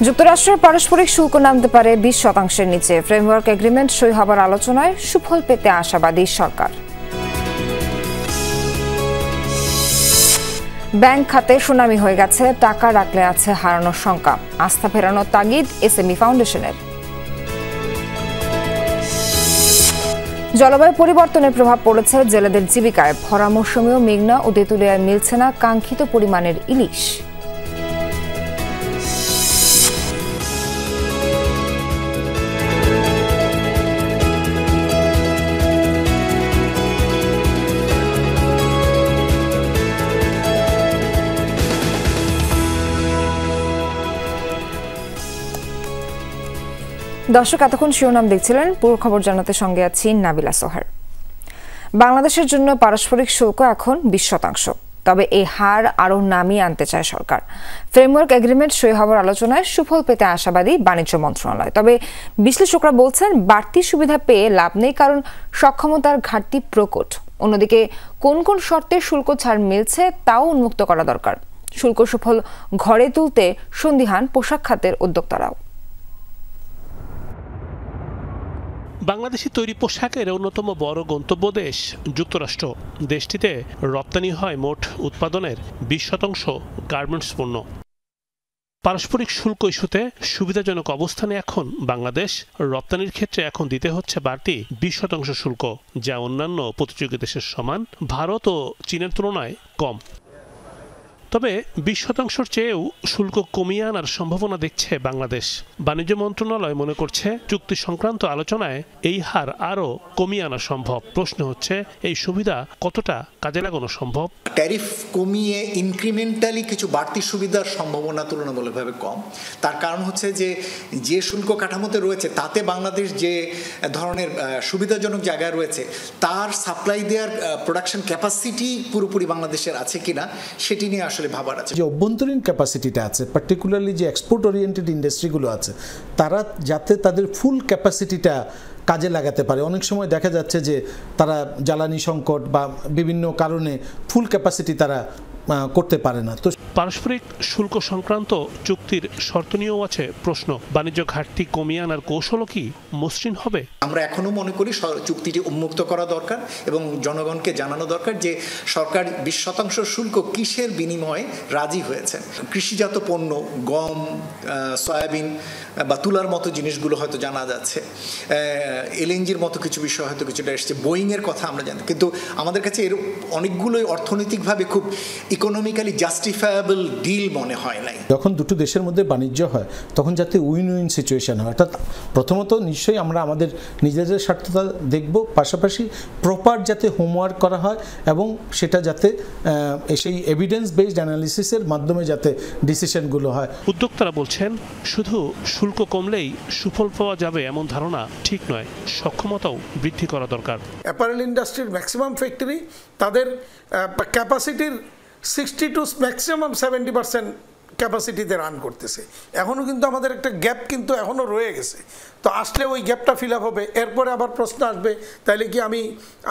যুক্তরাষ্ট্রের পারস্পরিক শুল্ক নামতে পারে 20% নিচে। ফ্রেমওয়ার্ক এগ্রিমেন্ট সই হবার আলোচনায় সুফল পেতে আশাবাদী সরকার। ব্যাংক খাতে সুনামি হয়ে গেছে, টাকা রাখলে আছে হারানোর শঙ্কা। আস্থা ফেরানোর তাগিদ এসএমই ফাউন্ডেশনের। জলবায়ু পরিবর্তনের প্রভাব পড়েছে জেলেদের জীবিকায়। ভরা মৌসুমেও মেঘনা ও তেঁতুলিয়ায় মিলছে না কাঙ্ক্ষিত পরিমাণের ইলিশ। দর্শক, এতক্ষণ শিরোনাম দেখছিলেন। পুরো খবর জানাতে সঙ্গে আছি নাবিলা সোহার। বাংলাদেশের জন্য পারস্পরিক শুল্ক এখন 20%, তবে এই হার আরও নামিয়ে আনতে চায় সরকার। ফ্রেমওয়ার্ক এগ্রিমেন্ট সই হওয়ার আলোচনায় সুফল পেতে আশাবাদী বাণিজ্য মন্ত্রণালয়। তবে বিশ্লেষকরা বলছেন বাড়তি সুবিধা পেয়ে লাভ নেই, কারণ সক্ষমতার ঘাটতি প্রকট। অন্যদিকে কোন কোন শর্তে শুল্ক ছাড় মিলছে তাও উন্মুক্ত করা দরকার। শুল্ক সুফল ঘরে তুলতে সন্দিহান পোশাক খাতের উদ্যোক্তারাও। বাংলাদেশি তৈরি পোশাকের অন্যতম বড় গন্তব্য দেশ যুক্তরাষ্ট্র। দেশটিতে রপ্তানি হয় মোট উৎপাদনের 20% গার্মেন্টস পণ্য। পারস্পরিক শুল্ক ইস্যুতে সুবিধাজনক অবস্থানে এখন বাংলাদেশ। রপ্তানির ক্ষেত্রে এখন দিতে হচ্ছে বাড়তি 20% শুল্ক, যা অন্যান্য প্রতিযোগী দেশের সমান। ভারত ও চীনের তুলনায় কম। তবে 20% চেয়েও শুল্ক কমিয়ে আনার সম্ভাবনা দেখছে বাংলাদেশ। বাণিজ্য মন্ত্রণালয় মনে করছে চুক্তি সংক্রান্ত আলোচনায় এই হার আরও কমিয়ে আনা সম্ভব। প্রশ্ন হচ্ছে এই সুবিধা কতটা কাজে লাগানো সম্ভব। ট্যারিফ কমিয়ে ইনক্রিমেন্টালি কিছু বাড়তি সুবিধার সম্ভাবনা তুলনামূলকভাবে কম। তার কারণ হচ্ছে যে শুল্ক কাঠামোতে রয়েছে তাতে বাংলাদেশ যে ধরনের সুবিধাজনক জায়গায় রয়েছে তার সাপ্লাই দেওয়ার প্রোডাকশন ক্যাপাসিটি পুরোপুরি বাংলাদেশের আছে কিনা সেটি নিয়ে আসলে ভাবার আছে। যে অভ্যন্তরীণ ক্যাপাসিটিটা আছে, পার্টিকুলারলি যে এক্সপোর্ট ওরিয়েন্টেড ইন্ডাস্ট্রিগুলো আছে, তারা যাতে তাদের ফুল ক্যাপাসিটিটা কাজে লাগাতে পারে। অনেক সময় দেখা যাচ্ছে যে তারা জ্বালানি সংকট বা বিভিন্ন কারণে ফুল ক্যাপাসিটি তারা করতে পারে না। তো পারস্পরিক শুল্ক সংক্রান্ত চুক্তির শর্ত নিয়েও আছে প্রশ্ন। বাণিজ্য ঘাটতি কমিয়ে আনার কৌশলও কি মসৃণ হবে? আমরা এখনো মনে করি চুক্তিটি উন্মুক্ত করা দরকার এবং জনগণকে জানানো দরকার যে সরকার 20% শুল্ক কিসের বিনিময়ে রাজি হয়েছে। কৃষিজাত পণ্য, গম, সয়াবিন বা তুলার মতো জিনিসগুলো হয়তো জানা যাচ্ছে, এলএনজির মতো কিছু বিষয় হয়তো কিছুটা এসছে, বোয়িংয়ের কথা আমরা জানি, কিন্তু আমাদের কাছে এর অনেকগুলোই অর্থনৈতিকভাবে খুব ইকোনমিক্যালি জাস্টিফায়েবল ডিল মনে হয় নাই। যখন দুটো দেশের মধ্যে বাণিজ্য হয় তখন যাতে উইন উইন সিচুয়েশন হয়, অর্থাৎ প্রথমত নিশ্চয়ই আমরা আমাদের নিজেদের স্বার্থটা দেখব, পাশাপাশি প্রপার যাতে হোমওয়ার্ক করা হয় এবং সেটা যাতে সেই এভিডেন্স বেসড অ্যানালিসিসের মাধ্যমে যাতে ডিসিশনগুলো হয়। উদ্যোক্তারা বলছেন শুধু শুল্ক কমলেই সুফল পাওয়া যাবে এমন ধারণা ঠিক নয়, সক্ষমতাও বৃদ্ধি করা দরকার। অ্যাপারেল ইন্ডাস্ট্রির ম্যাক্সিমাম ফ্যাক্টরি তাদের ক্যাপাসিটির 60 to ম্যাক্সিমাম 70% ক্যাপাসিটিতে রান করতেছে। এখনও কিন্তু আমাদের একটা গ্যাপ কিন্তু এখনও রয়ে গেছে। তো আসলে ওই গ্যাপটা ফিল আপ হবে। এরপরে আবার প্রশ্ন আসবে, তাহলে কি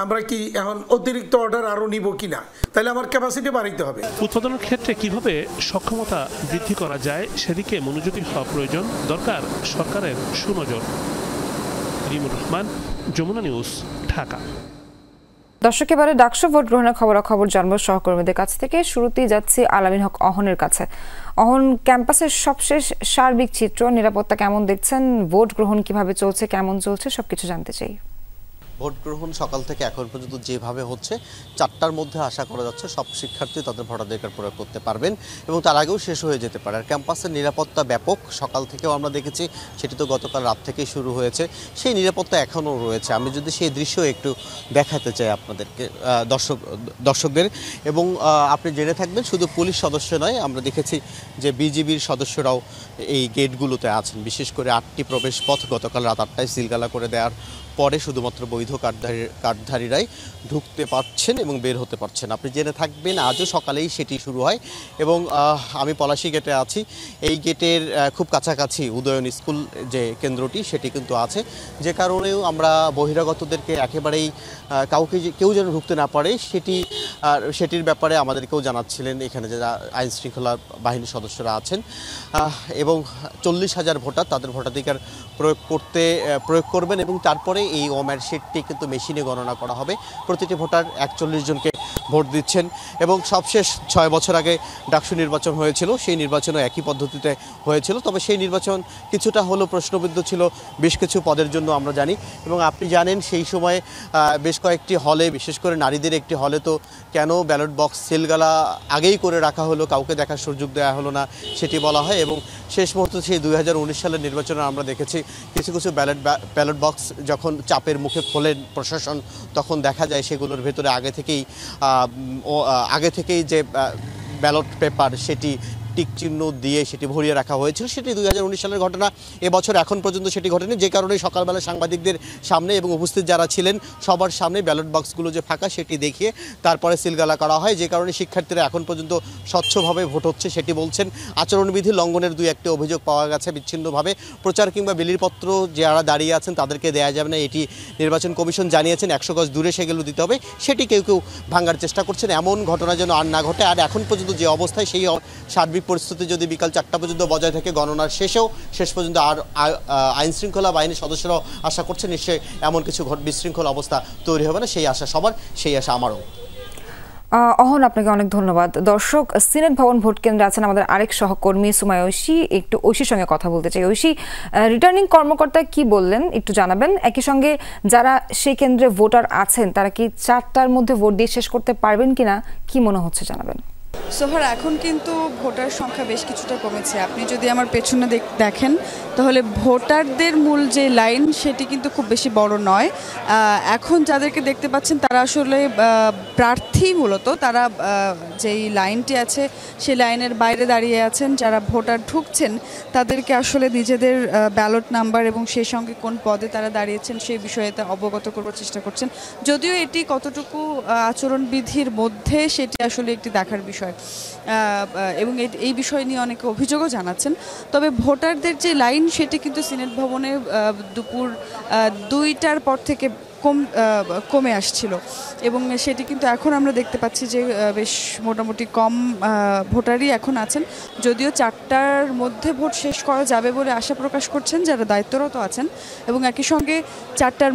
আমরা কি এখন অতিরিক্ত অর্ডার আরও নিব কি না, তাহলে আমার ক্যাপাসিটি বাড়াইতে হবে। উৎপাদনের ক্ষেত্রে কিভাবে সক্ষমতা বৃদ্ধি করা যায় সেদিকে মনোযোগী হওয়া প্রয়োজন। দরকার সরকারের সুনজর। রিমুর রহমান, যমুনা নিউজ, ঢাকা। দর্শক, এবারে ডাকসু ভোট গ্রহণের খবরাখবর জানবো সহকর্মীদের কাছ থেকে। শুরুতেই যাচ্ছি আলামিন হক অহনের কাছে। অহন, ক্যাম্পাসের সবশেষ সার্বিক চিত্র, নিরাপত্তা কেমন দেখছেন, ভোট গ্রহণ কিভাবে চলছে, কেমন চলছে, সবকিছু জানতে চাই। ভোট গ্রহণ সকাল থেকে এখন পর্যন্ত যেভাবে হচ্ছে 4টার মধ্যে আশা করা যাচ্ছে সব শিক্ষার্থী তাদের ভোটাধিকার প্রয়োগ করতে পারবেন এবং তার আগেও শেষ হয়ে যেতে পারে। আর ক্যাম্পাসের নিরাপত্তা ব্যাপক, সকাল থেকেও আমরা দেখেছি, সেটি তো গতকাল রাত থেকেই শুরু হয়েছে, সেই নিরাপত্তা এখনও রয়েছে। আমি যদি সেই দৃশ্য একটু দেখাতে চাই আপনাদেরকে, দর্শকদের, এবং আপনি জেনে থাকবেন শুধু পুলিশ সদস্য নয়, আমরা দেখেছি যে বিজিবির সদস্যরাও এই গেটগুলোতে আছেন। বিশেষ করে 8টি প্রবেশ পথ গতকাল রাত 8টায় সিলগালা করে দেওয়ার পরে শুধুমাত্র বৈধ কার্ডধারীরাই ঢুকতে পারছেন এবং বের হতে পারছেন। আপনি জেনে থাকবেন আজও সকালেই সেটি শুরু হয় এবং আমি পলাশী গেটে আছি। এই গেটের খুব কাছাকাছি উদয়ন স্কুল যে কেন্দ্রটি সেটি কিন্তু আছে, যে কারণেও আমরা বহিরাগতদেরকে একেবারেই কেউ যেন ঢুকতে না পারে সেটির ব্যাপারে আমাদেরকেও জানাচ্ছিলেন এখানে যারা আইন শৃঙ্খলা বাহিনীর সদস্যরা আছেন। এবং 40,000 ভোটার তাদের ভোটাধিকার প্রয়োগ করবেন এবং তারপরে এই ওএমআর শিটটি কিন্তু মেশিনে গণনা করা হবে। প্রতিটি ভোটার 41 জনকে ভোট দিচ্ছেন এবং সবশেষ 6 বছর আগে ডাকসু নির্বাচন হয়েছিল, সেই নির্বাচনও একই পদ্ধতিতে হয়েছিল। তবে সেই নির্বাচন কিছুটা হলেও প্রশ্নবিদ্ধ ছিল বেশ কিছু পদের জন্য আমরা জানি। এবং আপনি জানেন সেই সময় বেশ কয়েকটি হলে, বিশেষ করে নারীদের একটি হলে তো কেন ব্যালট বক্স সিলগালা আগেই করে রাখা হলো, কাউকে দেখার সুযোগ দেওয়া হলো না সেটি বলা হয়। এবং শেষ মুহূর্তে সেই 2019 সালের নির্বাচনে আমরা দেখেছি কিছু ব্যালট বক্স যখন চাপের মুখে খোলেন প্রশাসন, তখন দেখা যায় সেগুলোর ভেতরে আগে থেকেই যে ব্যালট পেপার সেটি টিক চিহ্ন দিয়ে সেটি ভরিয়ে রাখা হয়েছিল। সেটি 2019 সালের ঘটনা। এবছর এখন পর্যন্ত সেটি ঘটেনি, যে কারণে সকালবেলা সাংবাদিকদের সামনে এবং উপস্থিত যারা ছিলেন সবার সামনে ব্যালট বক্সগুলো যে ফাঁকা সেটি দেখিয়ে তারপরে সিলগালা করা হয়, যে কারণে শিক্ষার্থীরা এখন পর্যন্ত স্বচ্ছভাবে ভোট হচ্ছে সেটি বলছেন। আচরণবিধি লঙ্ঘনের 2-1টি অভিযোগ পাওয়া গেছে বিচ্ছিন্নভাবে। প্রচার কিংবা বিলিপত্র যারা দাঁড়িয়ে আছেন তাদেরকে দেওয়া যাবে না, এটি নির্বাচন কমিশন জানিয়েছেন। 100 গজ দূরে সেগুলো দিতে হবে, সেটি কেউ ভাঙার চেষ্টা করছেন। এমন ঘটনা যেন আর না ঘটে। আর এখন পর্যন্ত যে অবস্থায় সেই সার্বিক পরিস্থিতি যদি বিকাল 4টা পর্যন্ত বজায় থাকে, গণনার শেষ পর্যন্ত আর আইন শৃঙ্খলা বাহিনীর সদস্যরাও আশা করছে নিশ্চয়ই এমন কিছু বিশৃঙ্খল অবস্থা তৈরি হবে না। সেই আশা সবার, সেই আশা আমারও। অহন, আপনাকে অনেক ধন্যবাদ। দর্শক, সিনেট ভবন ভোট কেন্দ্রে আছেন আমাদের আরেক সহকর্মী সুমাইয়া ঐশী। একটু ঐশীর সঙ্গে কথা বলতে চাই। ঐশী, রিটার্নিং কর্মকর্তা কি বললেন একটু জানাবেন। একই সঙ্গে যারা সেই কেন্দ্রে ভোটার আছেন তারা কি 4টার মধ্যে ভোট দিয়ে শেষ করতে পারবেন কিনা, কি মনে হচ্ছে জানাবেন। সোহার, এখন কিন্তু ভোটার সংখ্যা বেশ কিছুটা কমেছে। আপনি যদি আমার পেছনে দেখেন তাহলে ভোটারদের মূল যে লাইন সেটি কিন্তু খুব বেশি বড় নয়। এখন যাদেরকে দেখতে পাচ্ছেন তারা আসলে প্রার্থী, মূলত তারা যেই লাইনটি আছে সেই লাইনের বাইরে দাঁড়িয়ে আছেন। যারা ভোটার ঢুকছেন তাদেরকে আসলে নিজেদের ব্যালট নাম্বার এবং সেই সঙ্গে কোন পদে তারা দাঁড়িয়েছেন সেই বিষয়েতে অবগত করার চেষ্টা করছেন। যদিও এটি কতটুকু আচরণবিধির মধ্যে সেটি আসলে একটি দেখার বিষয় এবং এই বিষয় নিয়ে অনেকে অভিযোগও জানাচ্ছেন। তবে ভোটারদের যে লাইন সেটি কিন্তু সিনেট ভবনে দুপুর 2টার পর থেকে কমে আসছিল এবং সেটি কিন্তু এখন আমরা দেখতে পাচ্ছি যে বেশ মোটামুটি কম ভোটারই এখন আছেন। যদিও 4টার মধ্যে ভোট শেষ করা যাবে বলে আশা প্রকাশ করছেন যারা দায়িত্বরত আছেন এবং একই সঙ্গে 4টার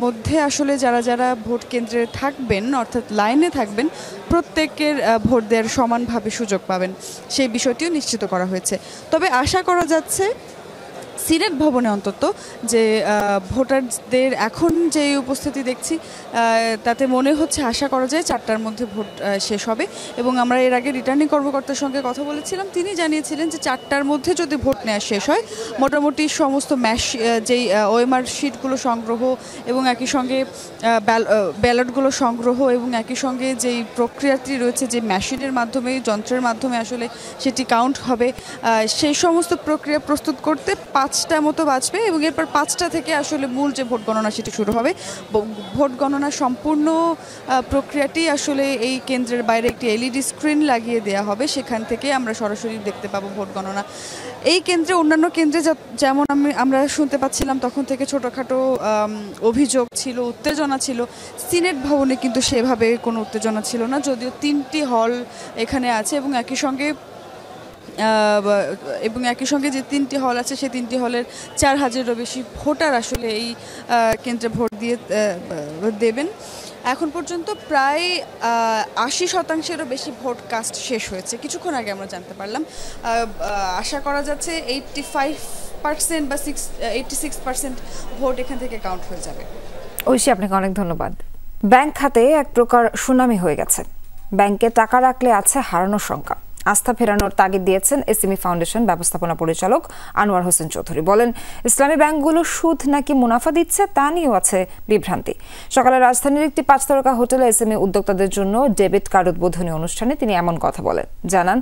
মধ্যে আসলে যারা ভোট কেন্দ্রে থাকবেন, অর্থাৎ লাইনে থাকবেন, প্রত্যেকের ভোট দেওয়ার সমানভাবে সুযোগ পাবেন, সেই বিষয়টিও নিশ্চিত করা হয়েছে। তবে আশা করা যাচ্ছে সিনেট ভবনে অন্তত যে ভোটারদের এখন যে উপস্থিতি দেখছি তাতে মনে হচ্ছে, আশা করা যায় 4টার মধ্যে ভোট শেষ হবে। এবং আমরা এর আগে রিটার্নিং কর্মকর্তার সঙ্গে কথা বলেছিলাম, তিনি জানিয়েছিলেন যে 4টার মধ্যে যদি ভোট নেওয়া শেষ হয় মোটামুটি সমস্ত যেই ওএমআর শিটগুলো সংগ্রহ এবং একই সঙ্গে ব্যালটগুলো সংগ্রহ এবং একই সঙ্গে যেই প্রক্রিয়াটি রয়েছে, যে মেশিনের মাধ্যমে, যন্ত্রের মাধ্যমে আসলে সেটি কাউন্ট হবে, সেই সমস্ত প্রক্রিয়া প্রস্তুত করতে 5টা মতো বাঁচবে এবং এরপর 5টা থেকে আসলে মূল যে ভোট গণনা সেটি শুরু হবে। ভোট গণনার সম্পূর্ণ প্রক্রিয়াটি আসলে এই কেন্দ্রের বাইরে একটি এলইডি স্ক্রিন লাগিয়ে দেওয়া হবে, সেখান থেকে আমরা সরাসরি দেখতে পাবো ভোট গণনা। এই কেন্দ্রে, অন্যান্য কেন্দ্রে যেমন আমরা শুনতে পাচ্ছিলাম তখন থেকে ছোটোখাটো অভিযোগ ছিল, উত্তেজনা ছিল, সিনেট ভবনে কিন্তু সেভাবে কোনো উত্তেজনা ছিল না। যদিও 3টি হল এখানে আছে এবং একই সঙ্গে যে 3টি হল আছে সেই 3টি হলের 4000-এরও বেশি ভোটার আসলে এই কেন্দ্রে ভোট দেবেন। এখন পর্যন্ত প্রায় 80%-এরও বেশি ভোট কাস্ট শেষ হয়েছে, কিছুক্ষণ আগে আমরা জানতে পারলাম। আশা করা যাচ্ছে 85% বা 86% ভোট এখান থেকে কাউন্ট হয়ে যাবে। ঐশী, আপনাকে অনেক ধন্যবাদ। ব্যাংক খাতে এক প্রকার সুনামি হয়ে গেছে। ব্যাংকে টাকা রাখলে আছে হারানোর শঙ্কা। আস্থা ফেরানোর তাগিদ দিয়েছেন এসএমই ফাউন্ডেশন ব্যবস্থাপনা পরিচালক আনোয়ার হোসেন চৌধুরী। বলেন, ইসলামী ব্যাংকগুলো সুদ নাকি মুনাফা দিচ্ছে তা নিয়েও আছে বিভ্রান্তি। সকালে রাজধানীর একটি 5 তারকা হোটেলে এসএমই উদ্যোক্তাদের জন্য ডেবিট কার্ড উদ্বোধনী অনুষ্ঠানে তিনি এমন কথা বলেন। জানান,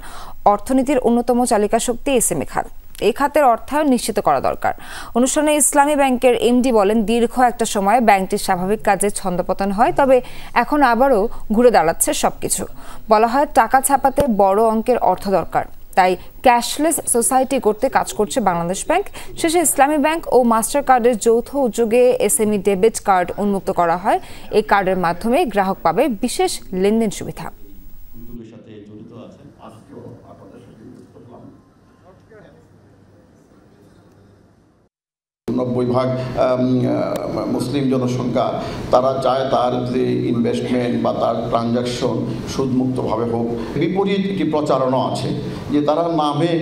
অর্থনীতির অন্যতম চালিকা শক্তি এসএমই খাত। এই খাতের অর্থায়ন নিশ্চিত করা দরকার। অনুষ্ঠানে ইসলামী ব্যাংকের এমডি বলেন, দীর্ঘ একটা সময় ব্যাংকটির স্বাভাবিক কাজে ছন্দপতন হয়, তবে এখন আবারও ঘুরে দাঁড়াচ্ছে সবকিছু। বলা হয় টাকা ছাপাতে বড় অঙ্কের অর্থ দরকার, তাই ক্যাশলেস সোসাইটি করতে কাজ করছে বাংলাদেশ ব্যাংক। শেষে ইসলামী ব্যাংক ও মাস্টার কার্ডের যৌথ উদ্যোগে এসএমই ডেবিট কার্ড উন্মুক্ত করা হয়। এই কার্ডের মাধ্যমে গ্রাহক পাবে বিশেষ লেনদেন সুবিধা। 90% মুসলিম জনসংখ্যা, তারা চায় তার যে ইনভেস্টমেন্ট বা তার ট্রানজাকশন সুদমুক্তভাবে হোক। বিপরীত একটি প্রচারণা আছে যে তারা নামে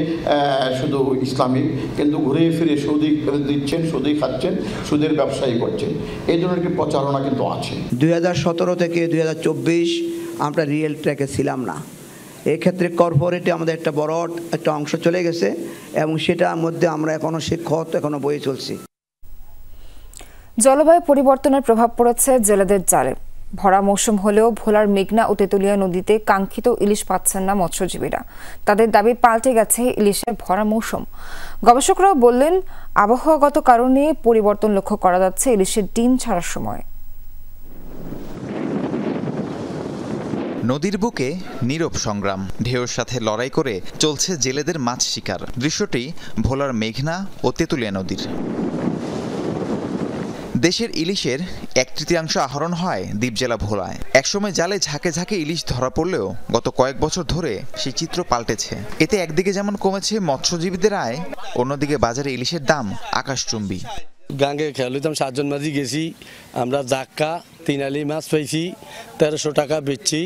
শুধু ইসলামিক, কিন্তু ঘুরে ফিরে সুদই দিচ্ছেন, সুদই খাচ্ছেন, সুদের ব্যবসায়ী করছেন। এই ধরনের একটি প্রচারণা কিন্তু আছে। 2017 থেকে 2024 আমরা রিয়েল ট্র্যাকে ছিলাম না। এক্ষেত্রে কর্পোরেটে আমাদের একটা বড় একটা অংশ চলে গেছে এবং সেটার মধ্যে আমরা এখনো শিক্ষক এখনো বয়ে চলছি। জলবায়ু পরিবর্তনের প্রভাব পড়েছে জেলেদের জালে। ভরা মৌসুম হলেও ভোলার মেঘনা ও তেঁতুলিয়া নদীতে কাঙ্ক্ষিত ইলিশ পাচ্ছেন না মৎস্যজীবীরা। তাদের দাবি পাল্টে গেছে ইলিশের ভরা মৌসুম। গবেষকরাও বললেন, আবহাওয়াগত কারণে পরিবর্তন লক্ষ্য করা যাচ্ছে ইলিশের ডিম ছাড়ার সময়। নদীর বুকে নীরব সংগ্রাম, ঢেউর সাথে লড়াই করে চলছে জেলেদের মাছ শিকার। দৃশ্যটি ভোলার মেঘনা ও তেঁতুলিয়া নদীর। দেশের ইলিশের 1/3 আহরণ হয় দ্বীপ জেলা ভোলায়। একসময় জালে ঝাঁকে ঝাঁকে ইলিশ ধরা পড়লেও গত কয়েক বছর ধরে সেই চিত্র পাল্টেছে। এতে একদিকে যেমন কমেছে মৎস্যজীবীদের আয়, অন্যদিকে বাজারে ইলিশের দাম আকাশচুম্বী। গাঙ্গে খেলিতাম 7 জন মাঝি গেছি আমরা, জাক্কা 3 আলি মাছ পাইছি, 1300 টাকা বেচছি,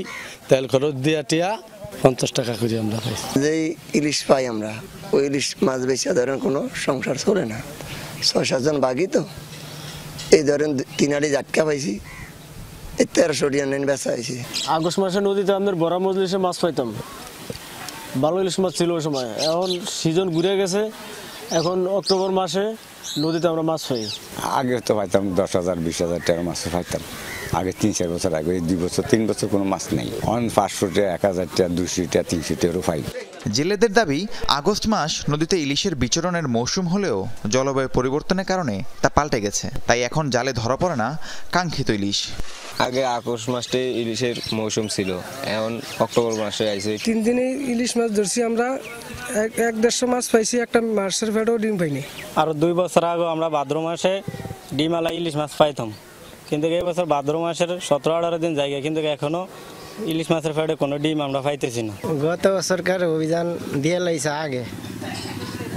তেল খরচ দিয়ে 50 টাকা করে আমরা পাইছি। যে ইলিশ পাই আমরা, ওই ইলিশ মাছ বেচা ধরেন কোনো সংসার চলে না। 6-7 জন বাকি তো, এই ধরেন 3 আলি জাক্কা পাইছি, 1300 টাকা নেন বেচা হয়েছি। আগস্ট মাসে নদীতে আমাদের বড় মজলিসে মাছ পাইতাম, ভালো ইলিশ মাছ ছিল ওই সময়। এখন সিজন ঘুরে গেছে, এখন অক্টোবর মাসে নদীতে আমরা মাছ পাই। আগে তো পাইতাম 10,000 20,000 টাকা মাছ পাইতাম, আগে 3-4 বছর আগে। 2 বছর 3 বছর কোনো মাছ নেই। 500 টাকা 1000 টাকা 200 টাকা 300 টাকারও পাই। জেলেদের দাবি, আগস্ট মাস নদীতে ইলিশের বিচরণের মৌসুম হলেও জলবায়ু পরিবর্তনের কারণে তা পাল্টে গেছে। তাই এখন জালে ধরা পড়ে না কাঙ্ক্ষিত ইলিশ। আগে আগস্ট মাসে ইলিশের মৌসুম ছিল, এখন অক্টোবর মাসে আইছে। 3 দিনে ইলিশ মাছ ধরছি আমরা, 1-150 মাছ পাইছি, একটা মাছের ফেটেও ডিম পাইনি। আর 2 বছর আগে আমরা ভাদ্র মাসে ডিমালা ইলিশ মাছ পাইতাম, কিন্তু এই বছর ভাদ্র মাসের 17-18 দিন জায়গা, কিন্তু এখনো ইলিশ মাছের ফেটে কোনো ডিম আমরা পাইতেছি না। গত সরকার অভিযান দিয়ে লাইছে, আগে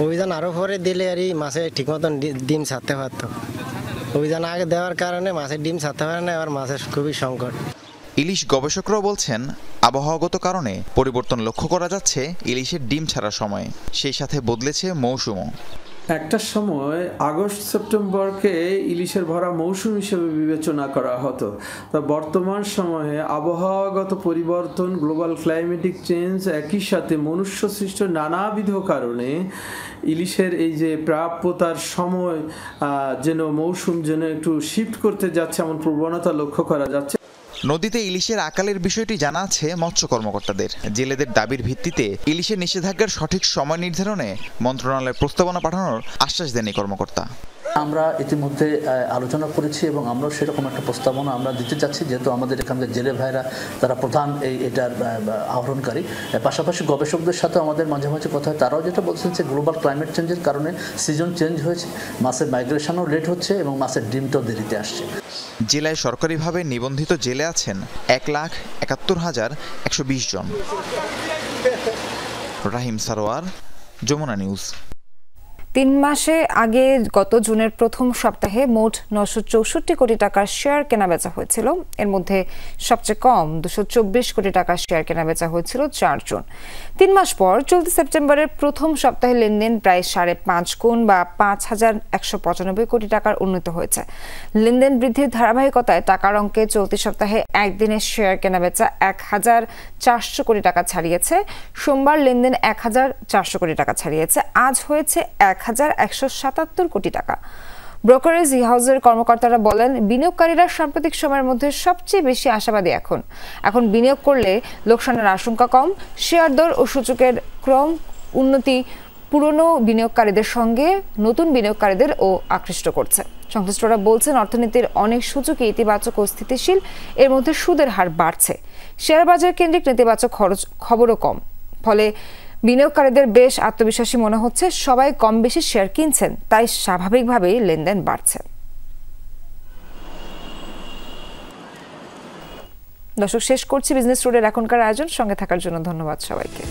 অভিযান আরো পরে দিলে আর এই মাছে ঠিক মতন ডিম ছাড়তে পারতো। অভিযান আগে দেওয়ার কারণে মাছের ডিম ছাড়তে পারে না, এবার মাছের খুবই সংকট। ইলিশ গবেষকরাও বলছেন, আবহাওয়াগত কারণে পরিবর্তন লক্ষ্য করা যাচ্ছে ইলিশের ডিম ছাড়ার সময়, সেই সাথে বদলেছে মৌসুমও। একটা সময় আগস্ট সেপ্টেম্বরকে ইলিশের ভরা মৌসুম হিসেবে বিবেচনা করা হতো। তা বর্তমান সময়ে আবহাওয়াগত পরিবর্তন, গ্লোবাল ক্লাইমেটিক চেঞ্জ, একই সাথে মনুষ্য সৃষ্ট নানাবিধ কারণে ইলিশের এই যে প্রাপ্যতার সময় যেন মৌসুম যেন একটু শিফট করতে যাচ্ছে, এমন প্রবণতা লক্ষ্য করা যাচ্ছে। নদীতে ইলিশের আকালের বিষয়টি জানা আছে মৎস্য কর্মকর্তাদের। জেলেদের দাবির ভিত্তিতে ইলিশের নিষেধাজ্ঞার সঠিক সময় নির্ধারণে মন্ত্রণালয়ের প্রস্তাবনা পাঠানোর আশ্বাস দেন এই কর্মকর্তা। আমরা ইতিমধ্যে আলোচনা করেছি এবং আমরা সেরকম একটা প্রস্তাবনা আমরা দিতে চাচ্ছি, যেহেতু আমাদের এখানকার জেলে ভাইরা তারা প্রধান এটার আহরণকারী। পাশাপাশি গবেষকদের সাথে আমাদের মাঝে মাঝে কথা হয়, তারাও যেটা বলছেন যে গ্লোবাল ক্লাইমেট চেঞ্জের কারণে সিজন চেঞ্জ হয়েছে, মাছের মাইগ্রেশনও লেট হচ্ছে এবং মাছের ডিমটাও দেরিতে আসছে। জেলায় সরকারিভাবে নিবন্ধিত জেলে আছেন 1,71,120 জন। রাহিম সারোয়ার, যমুনা নিউজ। 3 মাসে আগে গত জুনের প্রথম সপ্তাহে মোট 964 কোটি টাকার শেয়ার কেনাবেচা হয়েছিল। এর মধ্যে সবচেয়ে কম 224 কোটি টাকার শেয়ার কেনাবেচা হয়েছিল 4 জুন। 3 মাস পর চলতি সেপ্টেম্বরের প্রথম সপ্তাহে লেনদেন প্রায় 5.5 গুণ বা 5,195 কোটি টাকার উন্নীত হয়েছে। লেনদেন বৃদ্ধির ধারাবাহিকতায় টাকার অঙ্কে চলতি সপ্তাহে একদিনের শেয়ার কেনাবেচা 1,400 কোটি টাকা ছাড়িয়েছে। সোমবার লেনদেন 1,400 কোটি টাকা ছাড়িয়েছে। আজ হয়েছে 1,177 কোটি টাকা। ব্রোকারেজ হাউসের কর্মকর্তারা বলেন, বিনিয়োগকারীরা সাম্প্রতিক সময়ের মধ্যে সবচেয়ে বেশি আশাবাদী। এখন বিনিয়োগ করলে লোকসানের আশঙ্কা কম। শেয়ার দর ও সূচকের ক্রম উন্নতি পুরনো বিনিয়োগকারীদের সঙ্গে নতুন বিনিয়োগকারীদের ও আকৃষ্ট করছে। সংশ্লিষ্টরা বলছেন, অর্থনীতির অনেক সূচকই ইতিবাচক ও স্থিতিশীল, এর মধ্যে সুদের হার বাড়ছে। শেয়ার বাজার কেন্দ্রিক নেতিবাচক খবরও কম, ফলে বিনিয়োগকারীদের বেশ আত্মবিশ্বাসী মনে হচ্ছে। সবাই কম বেশি শেয়ার কিনছেন, তাই স্বাভাবিকভাবেই লেনদেন বাড়ছে। দর্শক, শেষ করছি বিজনেস রুটের এখনকার আয়োজন। সঙ্গে থাকার জন্য ধন্যবাদ সবাইকে।